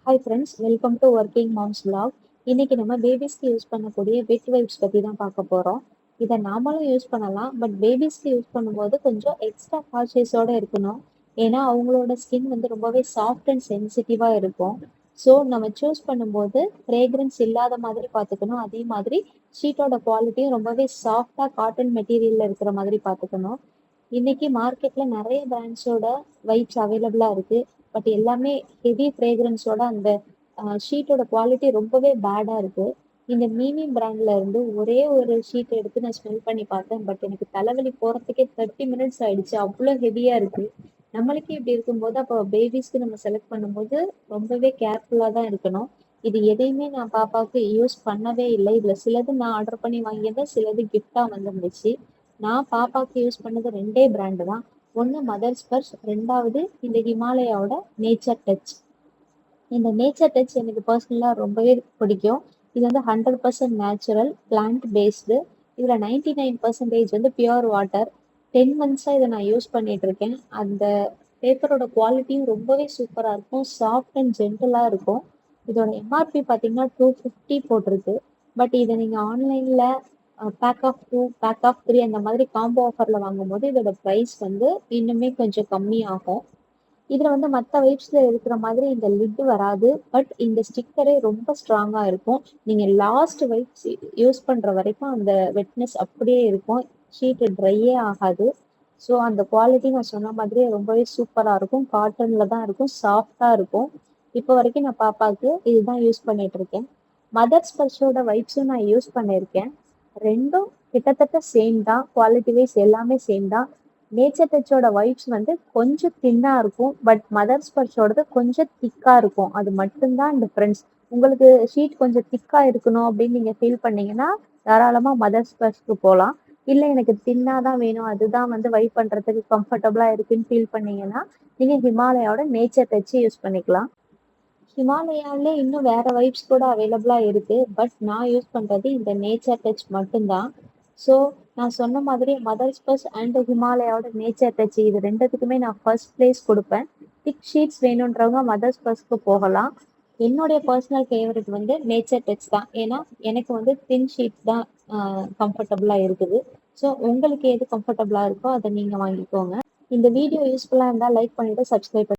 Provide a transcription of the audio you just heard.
Hi friends, welcome to working moms vlog. இன்னைக்கு நம்ம பேபிஸ்க்கு use பண்ணக்கூடிய வெட் வைப்ஸ் பற்றி தான் பார்க்க போகிறோம். இதை நாமளும் யூஸ் பண்ணலாம், பட் பேபிஸ்க்கு யூஸ் பண்ணும்போது கொஞ்சம் எக்ஸ்ட்ரா காஷியஸோட இருக்கணும். ஏன்னா அவங்களோட ஸ்கின் வந்து ரொம்பவே சாஃப்ட் அண்ட் சென்சிட்டிவாக இருக்கும். ஸோ நம்ம சூஸ் பண்ணும்போது ஃப்ரேக்ரன்ஸ் இல்லாத மாதிரி பார்த்துக்கணும். அதே மாதிரி ஷீட்டோட குவாலிட்டியும் ரொம்பவே சாஃப்டாக காட்டன் மெட்டீரியலில் இருக்கிற மாதிரி பார்த்துக்கணும். இன்னைக்கு மார்க்கெட்ல நிறைய பிராண்ட்ஸோட வைப்ஸ் அவைலபிளா இருக்கு. பட் எல்லாமே ஹெவி ஃப்ரேக்ரன்ஸோட அந்த ஷீட்டோட குவாலிட்டி ரொம்பவே பேடா இருக்கு. இந்த மீமி பிராண்ட்ல இருந்து ஒரே ஒரு ஷீட் எடுத்து நான் ஸ்மெல் பண்ணி பார்த்தேன். பட் எனக்கு தலைவலி போறதுக்கே 30 மினிட்ஸ் ஆயிடுச்சு. அவ்வளோ ஹெவியா இருக்கு. நம்மளுக்கே இப்படி இருக்கும்போது அப்போ பேபிஸ்க்கு நம்ம செலக்ட் பண்ணும்போது ரொம்பவே கேர்ஃபுல்லா தான் இருக்கணும். இது எதையுமே நான் பாப்பாவுக்கு யூஸ் பண்ணவே இல்லை. இதுல சிலது நான் ஆர்டர் பண்ணி வாங்கியது, சிலது கிஃப்டா வந்துருந்துச்சு. நான் பாப்பாக்கு யூஸ் பண்ணது 2 பிராண்டு தான். ஒண்ணு மதர் ஸ்பர்ஷ், 2வது இந்த ஹிமாலயாவோட நேச்சர் டச். இந்த நேச்சர் டச் எனக்கு பர்சனலா ரொம்பவே பிடிக்கும். இது வந்து 100% நேச்சுரல், பிளான்ட் பேஸ்டு. இதுல 99% வந்து பியூர் வாட்டர். 10 மந்த்ஸா இதை நான் யூஸ் பண்ணிட்டு இருக்கேன். அந்த பேப்பரோட குவாலிட்டியும் ரொம்பவே சூப்பரா இருக்கும். சாஃப்ட் அண்ட் ஜென்டலா இருக்கும். இதோட எம்ஆர்பி பார்த்தீங்கன்னா 250 போட்டிருக்கு. பட் இதை நீங்க ஆன்லைன்ல பேக் ஆஃப் 2 பேக் ஆஃப் 3 அந்த மாதிரி காம்போ ஆஃபர்ல வாங்கும்போது இதோட ப்ரைஸ் வந்து இன்னுமே கொஞ்சம் கம்மி ஆகும். இதுல வந்து மற்ற வைப்ஸ்ல இருக்கிற மாதிரி இந்த லிட் வராது. பட் இந்த ஸ்டிக்கரே ரொம்ப ஸ்ட்ராங்கா இருக்கும். நீங்க லாஸ்ட் வைப்ஸ் யூஸ் பண்ற வரைக்கும் அந்த வெட்னஸ் அப்படியே இருக்கும். ஷீட் ட்ரையே ஆகாது. ஸோ அந்த குவாலிட்டி நான் சொன்ன மாதிரியே ரொம்பவே சூப்பரா இருக்கும். காட்டன்ல தான் இருக்கும், சாஃப்டா இருக்கும். இப்போ வரைக்கும் நான் பாப்பாவுக்கு இதுதான் யூஸ் பண்ணிட்டு இருக்கேன். மதர் ஸ்பர்ஷோட வைப்ஸும் நான் யூஸ் பண்ணியிருக்கேன். ரெண்டும் கிட்டத்தட்ட சேம் தான். குவாலிட்டி வைஸ் எல்லாமே சேம் தான். நேச்சர் டச்சோட வைப்ஸ் வந்து கொஞ்சம் தின்னா இருக்கும். பட் மதர் ஸ்பர்ஷோடது கொஞ்சம் திக்கா இருக்கும். அது மட்டும்தான் டிஃப்ரென்ஸ். உங்களுக்கு ஷீட் கொஞ்சம் திக்கா இருக்கணும் அப்படின்னு நீங்க ஃபீல் பண்ணீங்கன்னா தாராளமா மதர் ஸ்பர்ஷ்க்கு போகலாம். இல்ல எனக்கு தின்னா தான் வேணும், அதுதான் வந்து வைப் பண்றதுக்கு கம்ஃபர்டபுளா இருக்குன்னு ஃபீல் பண்ணீங்கன்னா நீங்க ஹிமாலயாவோட நேச்சர் டச் யூஸ் பண்ணிக்கலாம். ஹிமாலயாவிலே இன்னும் வேற வைப்ஸ் கூட அவைலபிளா இருக்கு. பட் நான் யூஸ் பண்றது இந்த நேச்சர் டச் மட்டும்தான். ஸோ நான் சொன்ன மாதிரி மதர் ஸ்பர்ஷ் அண்ட் ஹிமாலயாவோட நேச்சர் டச் இது ரெண்டுத்துக்குமே நான் ஃபர்ஸ்ட் பிளேஸ் கொடுப்பேன். திக் ஷீட்ஸ் வேணுன்றவங்க மதர் ஸ்பர்ஷ்க்கு போகலாம். என்னுடைய பர்சனல் ஃபேவரட் வந்து நேச்சர் டச் தான். ஏன்னா எனக்கு வந்து தின் ஷீட்ஸ் தான் கம்ஃபர்டபுளா இருக்குது. ஸோ உங்களுக்கு எது கம்ஃபர்டபுளா இருக்கோ அதை நீங்க வாங்கிக்கோங்க. இந்த வீடியோ யூஸ்ஃபுல்லா இருந்தா லைக் பண்ணிட்டு சப்ஸ்கிரைப்